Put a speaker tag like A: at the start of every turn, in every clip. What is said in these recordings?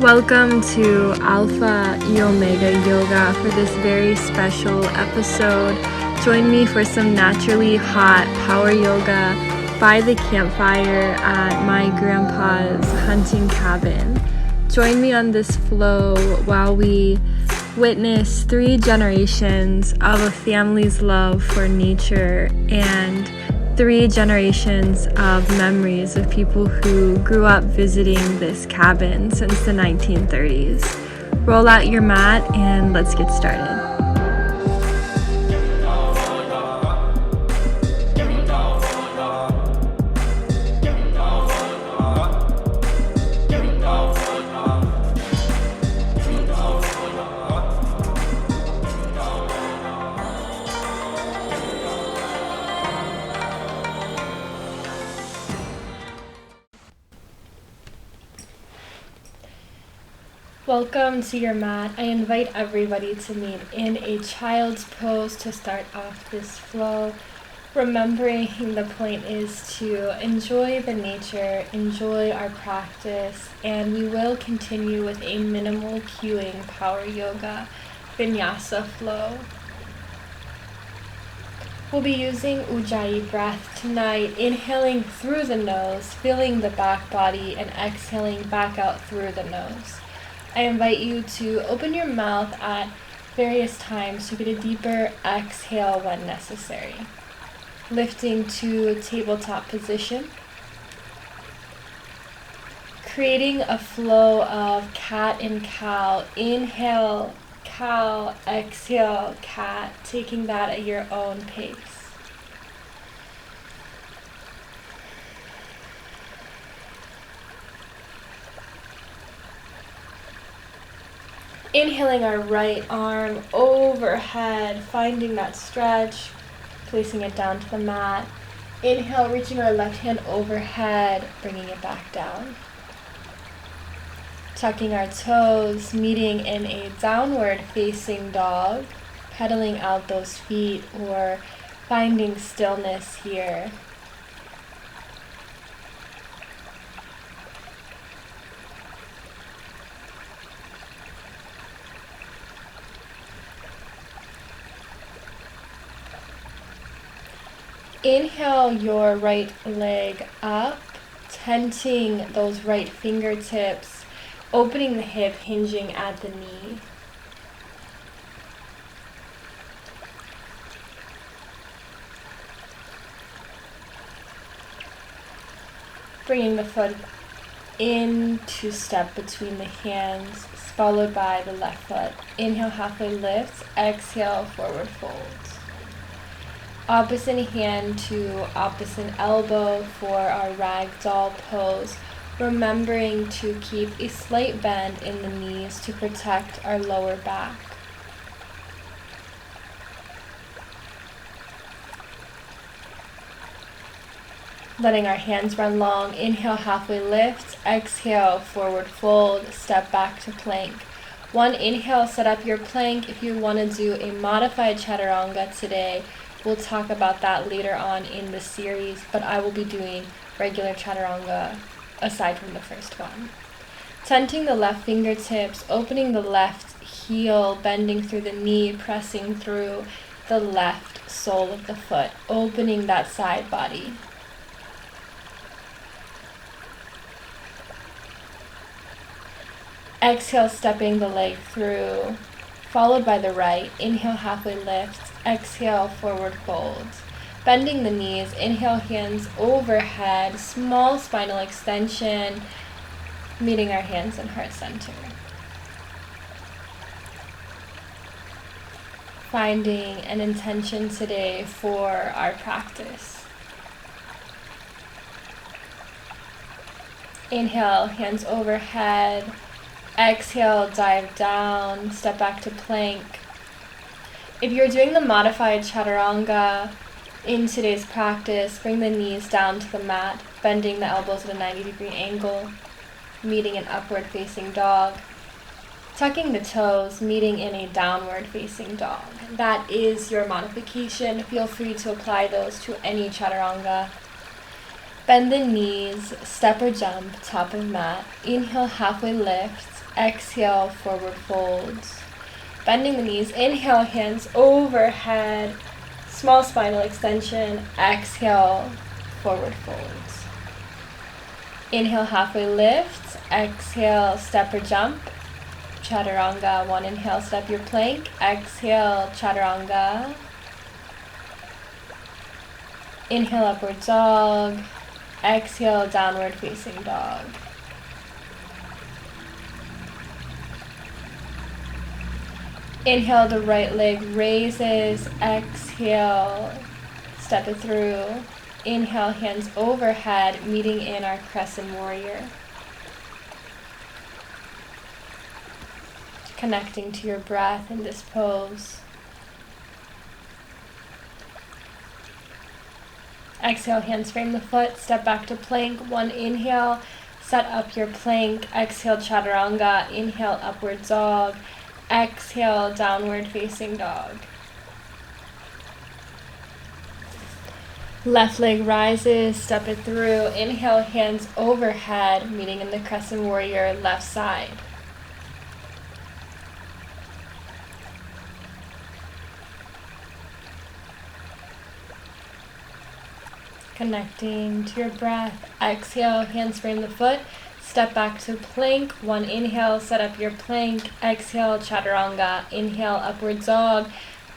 A: Welcome to Alpha E Omega Yoga for this very special episode. Join me for some naturally hot power yoga by the campfire at my grandpa's hunting cabin. Join me on this flow while we witness 3 generations of a family's love for nature and 3 generations of memories of people who grew up visiting this cabin since the 1930s. Roll out your mat and let's get started. Welcome to your mat. I invite everybody to meet in a child's pose to start off this flow. Remembering the point is to enjoy the nature, enjoy our practice, and we will continue with a minimal cueing power yoga vinyasa flow. We'll be using Ujjayi breath tonight, inhaling through the nose, filling the back body, and exhaling back out through the nose. I invite you to open your mouth at various times to get a deeper exhale when necessary. Lifting to tabletop position. Creating a flow of cat and cow. Inhale, cow, exhale, cat. Taking that at your own pace. Inhaling our right arm overhead, finding that stretch, placing it down to the mat. Inhale, reaching our left hand overhead, bringing it back down. Tucking our toes, meeting in a downward facing dog, pedaling out those feet or finding stillness here. Inhale your right leg up, tenting those right fingertips, opening the hip, hinging at the knee. Bringing the foot into step between the hands, followed by the left foot. Inhale, halfway lift, exhale, forward fold. Opposite hand to opposite elbow for our ragdoll pose, remembering to keep a slight bend in the knees to protect our lower back. Letting our hands run long, inhale, halfway lift, exhale, forward fold, step back to plank. One inhale, set up your plank. If you want to do a modified chaturanga today, we'll talk about that later on in the series, but I will be doing regular chaturanga aside from the first one. Tenting the left fingertips, opening the left heel, bending through the knee, pressing through the left sole of the foot, opening that side body. Exhale, stepping the leg through, followed by the right. Inhale, halfway lift. Exhale, forward fold. Bending the knees, inhale, hands overhead, small spinal extension, meeting our hands in heart center. Finding an intention today for our practice. Inhale, hands overhead. Exhale, dive down, step back to plank. If you're doing the modified chaturanga in today's practice, bring the knees down to the mat, bending the elbows at a 90-degree angle, meeting an upward facing dog, tucking the toes, meeting in a downward facing dog. That is your modification. Feel free to apply those to any chaturanga. Bend the knees, step or jump, top of mat. Inhale, halfway lift. Exhale, forward folds. Bending the knees. Inhale, hands overhead. Small spinal extension. Exhale, forward folds. Inhale, halfway lift. Exhale, step or jump. Chaturanga. One inhale, step your plank. Exhale, chaturanga. Inhale, upward dog. Exhale, downward facing dog. Inhale, the right leg raises. Exhale, step it through. Inhale, hands overhead, meeting in our crescent warrior. Connecting to your breath in this pose. Exhale, hands frame the foot, step back to plank. One inhale, set up your plank. Exhale, chaturanga. Inhale, upward dog. Exhale, downward facing dog. Left leg rises, step it through. Inhale, hands overhead, meeting in the crescent warrior, left side. Connecting to your breath. Exhale, hands frame the foot. Step back to plank. One inhale, set up your plank. Exhale, chaturanga. Inhale, upward dog.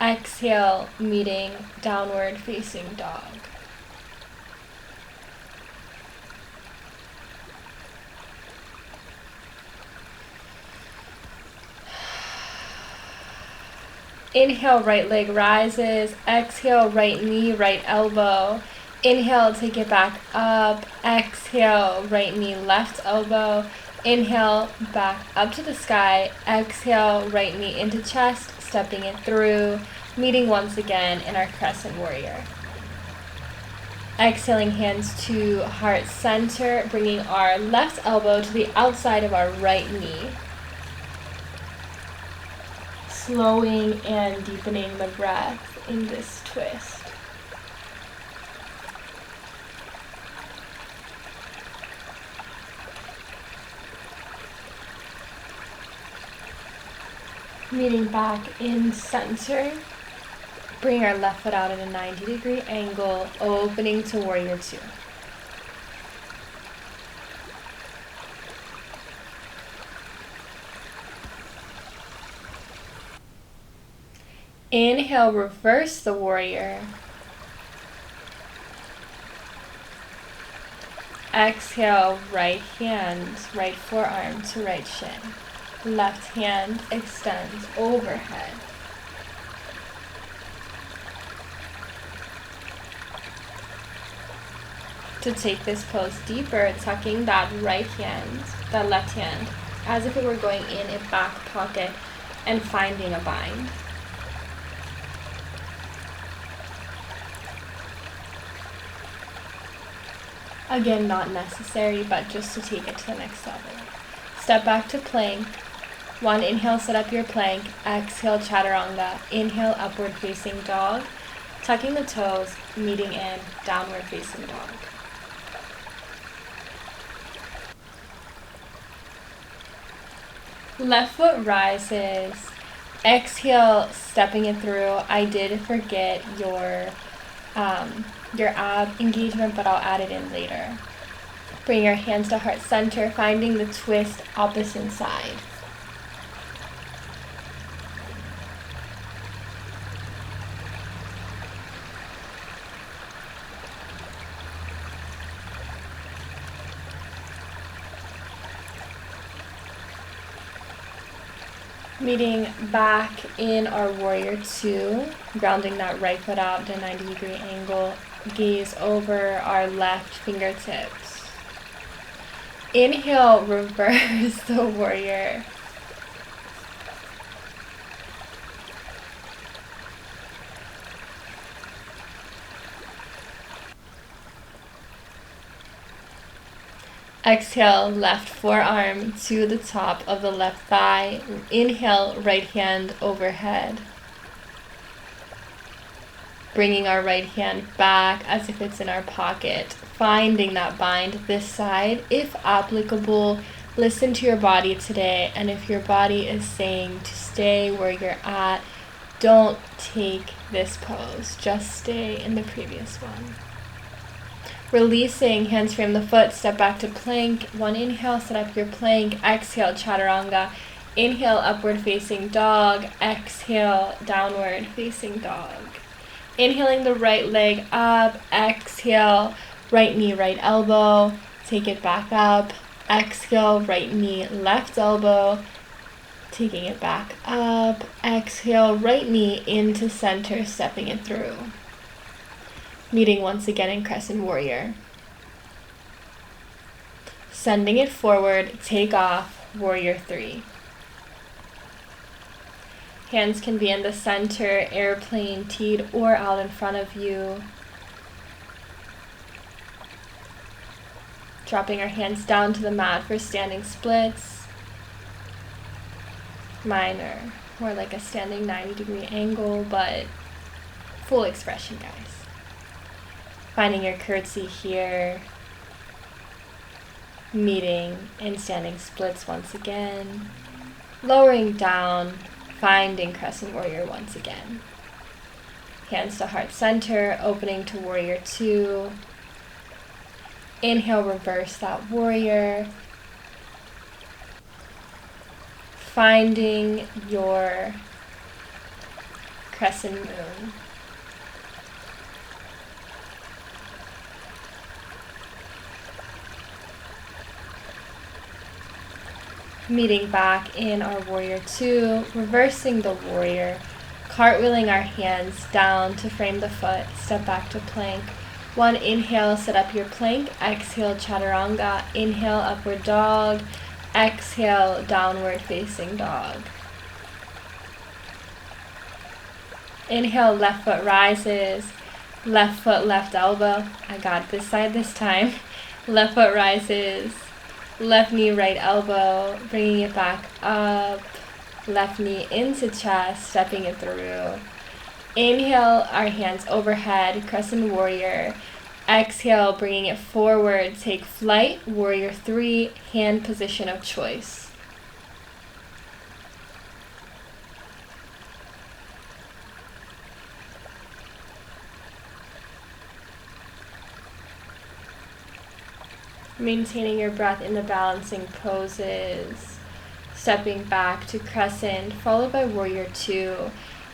A: Exhale, meeting downward facing dog. Inhale, right leg rises. Exhale, right knee, right elbow. Inhale, take it back up. Exhale, right knee, left elbow. Inhale, back up to the sky. Exhale, right knee into chest, stepping it through, meeting once again in our crescent warrior. Exhaling, hands to heart center, bringing our left elbow to the outside of our right knee. Slowing and deepening the breath in this twist. Meeting back in center. Bring our left foot out at a 90-degree angle, opening to warrior two. Inhale, reverse the warrior. Exhale, right hand, right forearm to right shin. Left hand extends overhead. To take this pose deeper, tucking that right hand, that left hand, as if it were going in a back pocket and finding a bind. Again, not necessary, but just to take it to the next level. Step back to plank. One inhale, set up your plank. Exhale, chaturanga. Inhale, upward facing dog. Tucking the toes, meeting in downward facing dog. Left foot rises. Exhale, stepping it through. I did forget your ab engagement, but I'll add it in later. Bring your hands to heart center, finding the twist opposite side. Meeting back in our warrior two, grounding that right foot out to a 90-degree angle, gaze over our left fingertips. Inhale, reverse the warrior. Exhale, left forearm to the top of the left thigh. Inhale, right hand overhead. Bringing our right hand back as if it's in our pocket. Finding that bind this side. If applicable, Listen to your body today, and if your body is saying to stay where you're at, don't take this pose. Just stay in the previous one. Releasing, hands frame the foot, step back to plank. One inhale, set up your plank. Exhale, chaturanga. Inhale, upward facing dog. Exhale, downward facing dog. Inhaling the right leg up. Exhale, right knee, right elbow. Take it back up. Exhale, right knee, left elbow. Taking it back up. Exhale, right knee into center, stepping it through. Meeting once again in Crescent Warrior. Sending it forward, take off, Warrior 3. Hands can be in the center, airplane, teed, or out in front of you. Dropping our hands down to the mat for standing splits. Minor, more like a standing 90-degree angle, but full expression, guys. Finding your curtsy here. Meeting in standing splits once again. Lowering down, finding Crescent Warrior once again. Hands to heart center, opening to Warrior 2. Inhale, reverse that warrior. Finding your crescent moon. Meeting back in our Warrior 2, reversing the warrior, cartwheeling our hands down to frame the foot, step back to plank. One inhale, set up your plank. Exhale, chaturanga. Inhale, upward dog. Exhale, downward facing dog. Inhale, left foot rises. Left foot, left elbow. I got this side this time. Left foot rises. Left knee, right elbow. Bringing it back up. Left knee into chest, stepping it through. Inhale, our hands overhead, Crescent Warrior. Exhale, bringing it forward, take flight, Warrior 3, hand position of choice. Maintaining your breath in the balancing poses. Stepping back to Crescent, followed by Warrior 2.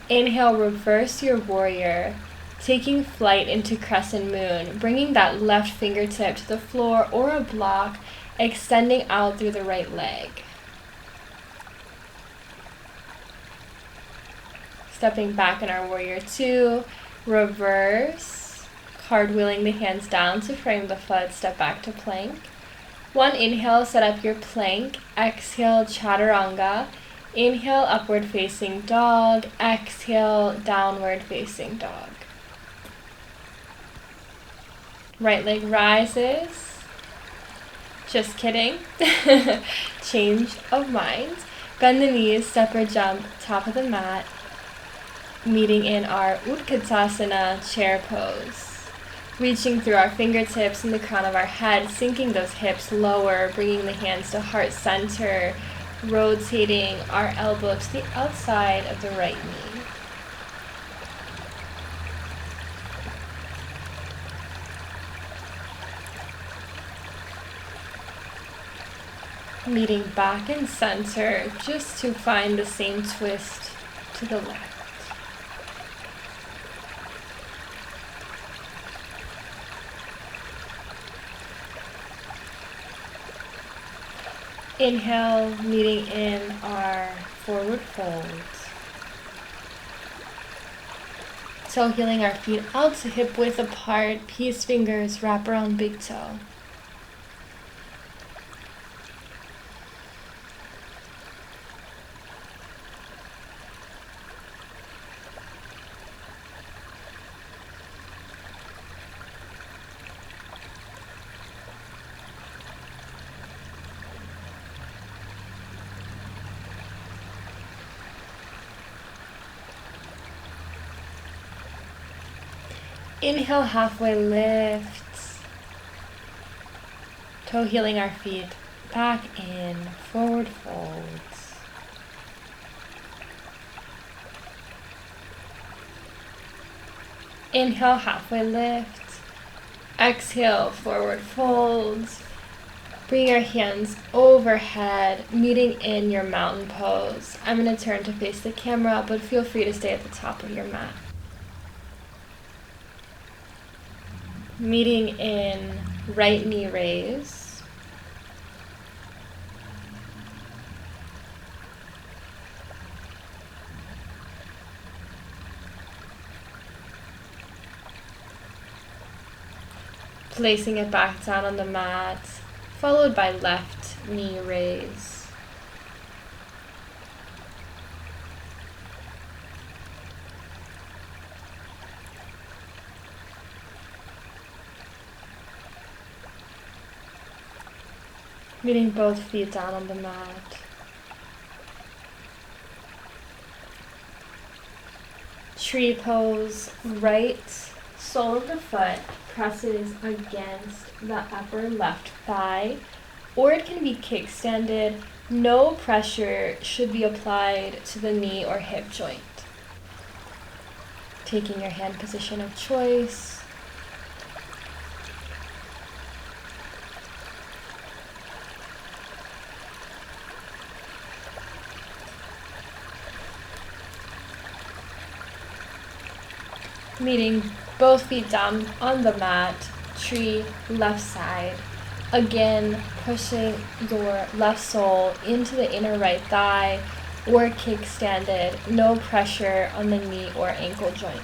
A: Inhale, reverse your warrior, taking flight into Crescent Moon, bringing that left fingertip to the floor or a block, extending out through the right leg. Stepping back in our Warrior 2, reverse, cartwheeling the hands down to frame the foot, step back to plank. One inhale, set up your plank. Exhale, chaturanga. Inhale, upward facing dog. Exhale, downward facing dog. Right leg rises. Just kidding. Change of mind. Bend the knees, step or jump, top of the mat. Meeting in our Utkatasana chair pose. Reaching through our fingertips and the crown of our head, sinking those hips lower, bringing the hands to heart center, rotating our elbow to the outside of the right knee. Meeting back in center, just to find the same twist to the left. Inhale, meeting in our forward fold. Toe healing our feet out to hip width apart, peace fingers wrap around big toe. Inhale, halfway lift. Toe healing our feet back in, forward folds. Inhale, halfway lift. Exhale, forward folds. Bring your hands overhead, meeting in your mountain pose. I'm going to turn to face the camera, but feel free to stay at the top of your mat. Meeting in right knee raise. Placing it back down on the mat, followed by left knee raise. Meeting both feet down on the mat. Tree pose, right sole of the foot presses against the upper left thigh, or it can be kickstanded. No pressure should be applied to the knee or hip joint. Taking your hand position of choice. Meeting both feet down on the mat, tree left side. Again, pushing your left sole into the inner right thigh or kickstanded. No pressure on the knee or ankle joint.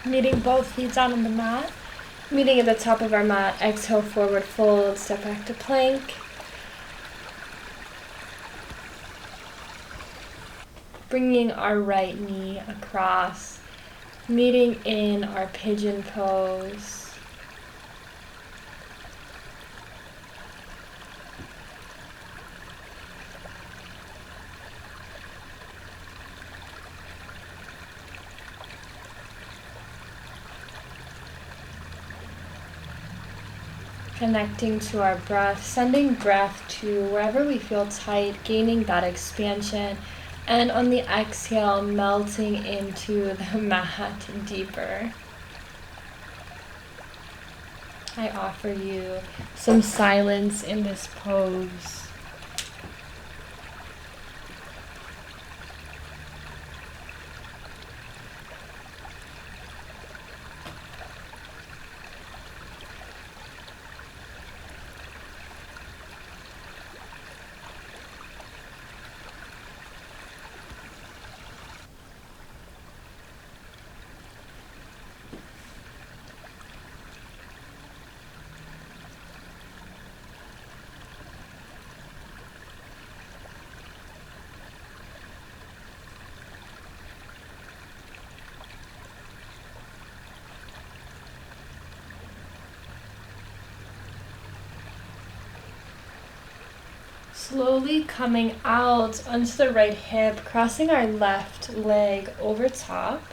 A: Meeting both feet down on the mat. Meeting at the top of our mat. Exhale, forward fold, step back to plank. Bringing our right knee across. Meeting in our pigeon pose. Connecting to our breath, sending breath to wherever we feel tight, gaining that expansion, and on the exhale, melting into the mat deeper. I offer you some silence in this pose. Slowly coming out onto the right hip, crossing our left leg over top.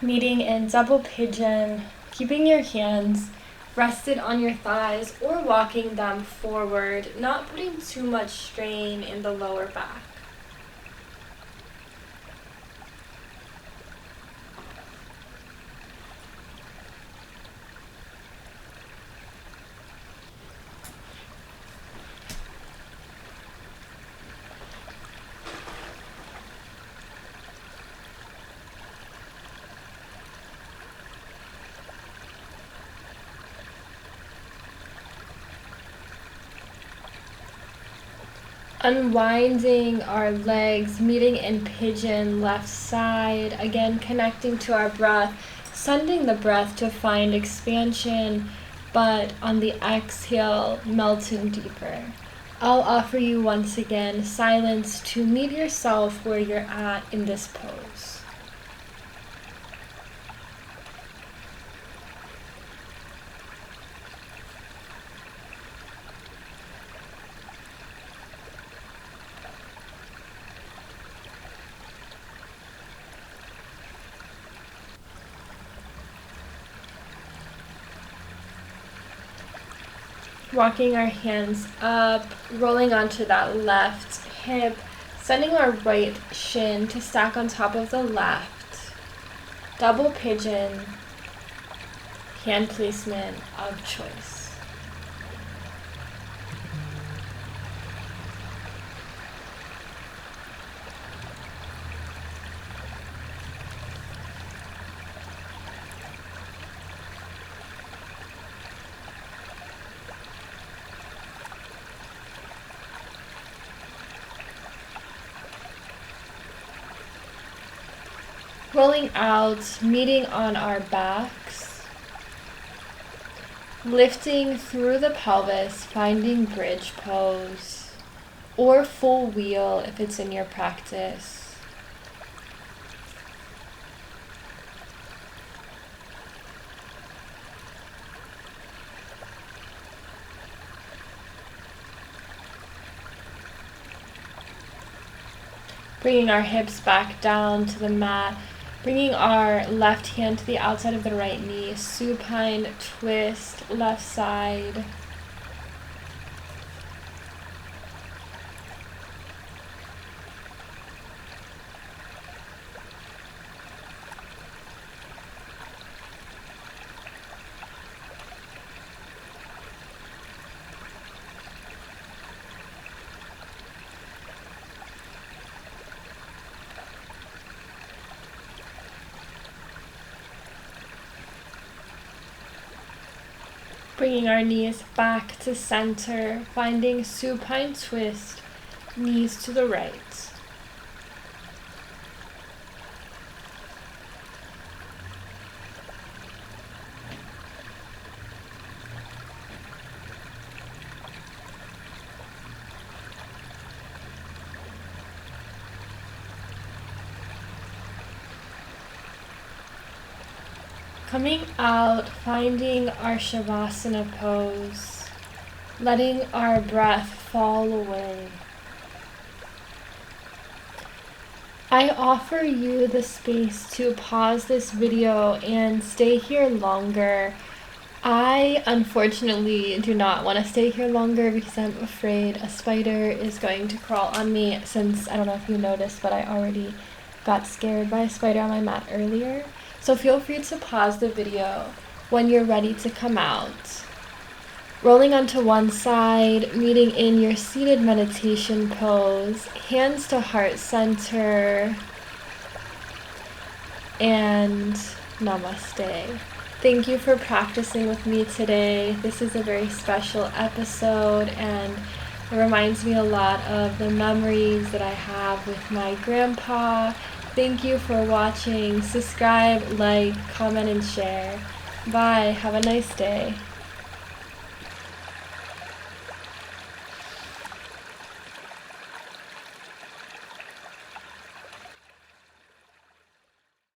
A: Meeting in double pigeon, keeping your hands rested on your thighs or walking them forward, not putting too much strain in the lower back. Unwinding our legs, meeting in pigeon left side. Again, connecting to our breath, sending the breath to find expansion, but on the exhale, melting deeper. I'll offer you once again silence to meet yourself where you're at in this pose. Walking our hands up, rolling onto that left hip, sending our right shin to stack on top of the left. Double pigeon, hand placement of choice. Rolling out, meeting on our backs, lifting through the pelvis, finding bridge pose, or full wheel if it's in your practice. Bringing our hips back down to the mat, bringing our left hand to the outside of the right knee, supine twist, left side. Bringing our knees back to center, finding supine twist, knees to the right. Coming out, finding our Shavasana pose, letting our breath fall away. I offer you the space to pause this video and stay here longer. I unfortunately do not want to stay here longer because I'm afraid a spider is going to crawl on me, since I don't know if you noticed, but I already got scared by a spider on my mat earlier. So feel free to pause the video when you're ready to come out. Rolling onto one side, meeting in your seated meditation pose, hands to heart center, and namaste. Thank you for practicing with me today. This is a very special episode, and it reminds me a lot of the memories that I have with my grandpa. Thank you for watching. Subscribe, like, comment, and share. Bye. Have a nice day.